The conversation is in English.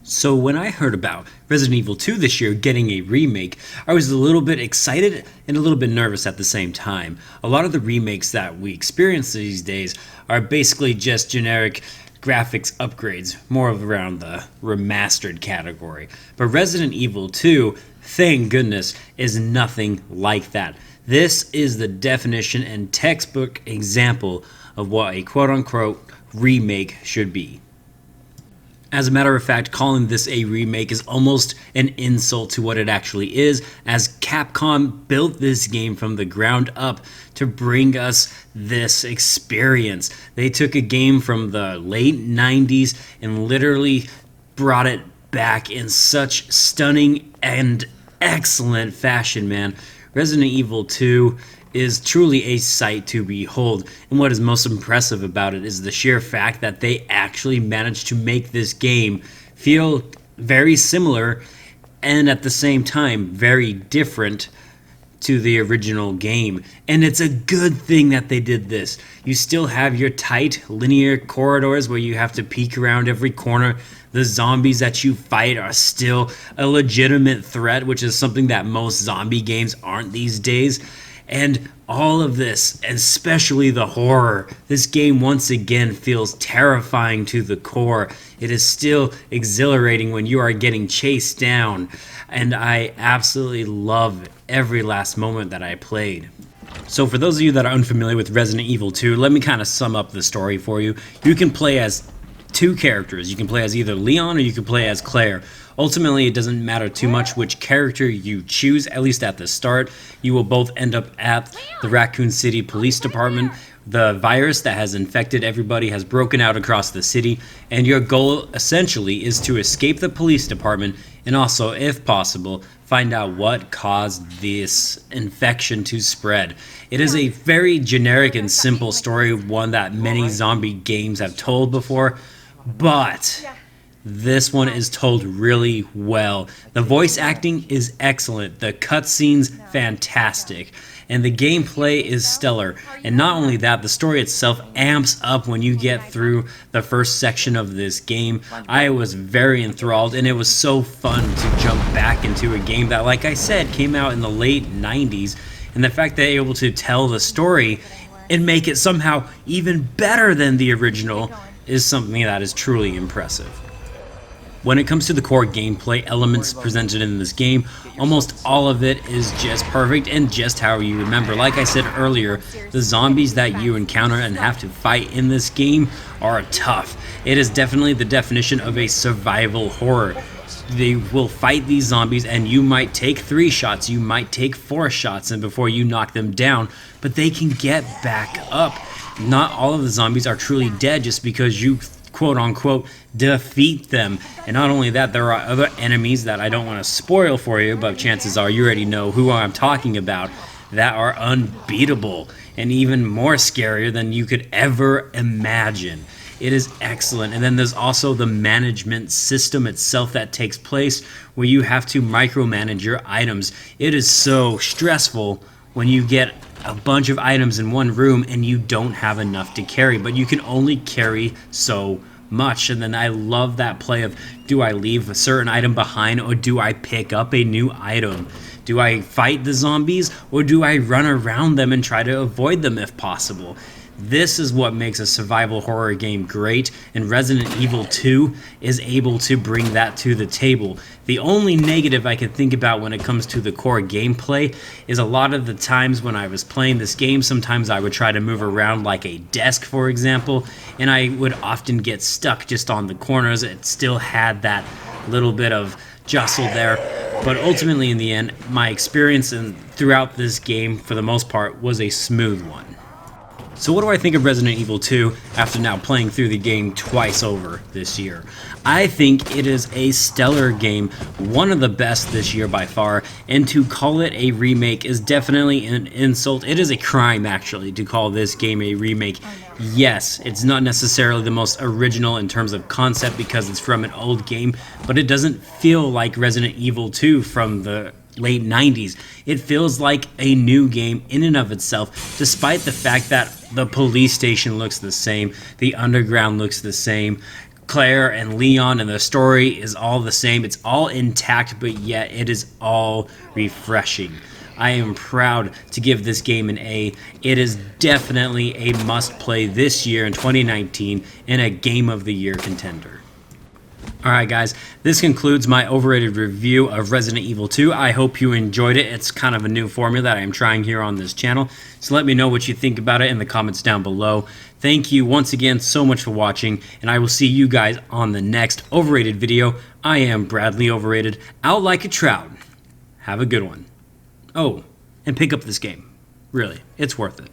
So when I heard about Resident Evil 2 this year getting a remake, I was a little bit excited and a little bit nervous at the same time. A lot of the remakes that we experience these days are basically just generic graphics upgrades, more of around the remastered category. But Resident Evil 2, thank goodness, is nothing like that. This is the definition and textbook example of what a quote-unquote remake should be. As a matter of fact, calling this a remake is almost an insult to what it actually is, as Capcom built this game from the ground up to bring us this experience. They took a game from the late 90s and literally brought it back in such stunning and excellent fashion, man. Resident Evil 2 is truly a sight to behold, and what is most impressive about it is the sheer fact that they actually managed to make this game feel very similar and at the same time very different to the original game. And it's a good thing that they did this. You still have your tight linear corridors where you have to peek around every corner. The zombies that you fight are still a legitimate threat, which is something that most zombie games aren't these days. And all of this, especially the horror, this game once again feels terrifying to the core. It is still exhilarating when you are getting chased down, and I absolutely love every last moment that I played. So for those of you that are unfamiliar with Resident Evil 2, let me kind of sum up the story for you. You can play as two characters. You can play as either Leon or you can play as Claire. Ultimately, it doesn't matter too much which character you choose, at least at the start. You will both end up at the Raccoon City Police Department. The virus that has infected everybody has broken out across the city, and your goal essentially is to escape the police department and also, if possible, find out what caused this infection to spread. It is a very generic and simple story, one that many zombie games have told before, but this one is told really well. The voice acting is excellent, the cutscenes fantastic, and the gameplay is stellar. And not only that, the story itself amps up when you get through the first section of this game. I was very enthralled, and it was so fun to jump back into a game that, like I said, came out in the late 90s, and the fact that they're able to tell the story and make it somehow even better than the original is something that is truly impressive. When it comes to the core gameplay elements presented in this game, almost all of it is just perfect and just how you remember. Like I said earlier, the zombies that you encounter and have to fight in this game are tough. It is definitely the definition of a survival horror. They will fight these zombies and you might take 3 shots, you might take 4 shots and before you knock them down, but they can get back up. Not all of the zombies are truly dead just because you quote-unquote defeat them. And not only that, there are other enemies that I don't want to spoil for you, but chances are you already know who I'm talking about, that are unbeatable and even more scarier than you could ever imagine. It is excellent. And then there's also the management system itself that takes place where you have to micromanage your items. It is so stressful when you get a bunch of items in one room and you don't have enough to carry, but you can only carry so much. And then I love that play of, do I leave a certain item behind or do I pick up a new item? Do I fight the zombies or do I run around them and try to avoid them if possible? This is what makes a survival horror game great, and Resident Evil 2 is able to bring that to the table. The only negative I can think about when it comes to the core gameplay is a lot of the times when I was playing this game, sometimes I would try to move around like a desk, for example, and I would often get stuck just on the corners. It still had that little bit of jostle there, but ultimately in the end, my experience throughout this game, for the most part, was a smooth one. So what do I think of Resident Evil 2 after now playing through the game twice over this year? I think it is a stellar game, one of the best this year by far, and to call it a remake is definitely an insult. It is a crime, actually, to call this game a remake. Yes, it's not necessarily the most original in terms of concept because it's from an old game, but it doesn't feel like Resident Evil 2 from the late 90s. It feels like a new game in and of itself, despite the fact that the police station looks the same, the underground looks the same, Claire and Leon, and the story is all the same. It's all intact, but yet it is all refreshing. I am proud to give this game an A. It is definitely a must-play this year in 2019 and a Game of the Year contender. Alright guys, this concludes my overrated review of Resident Evil 2. I hope you enjoyed it. It's kind of a new formula that I'm trying here on this channel. So let me know what you think about it in the comments down below. Thank you once again so much for watching, and I will see you guys on the next overrated video. I am Bradley Overrated, out like a trout. Have a good one. Oh, and pick up this game. Really, it's worth it.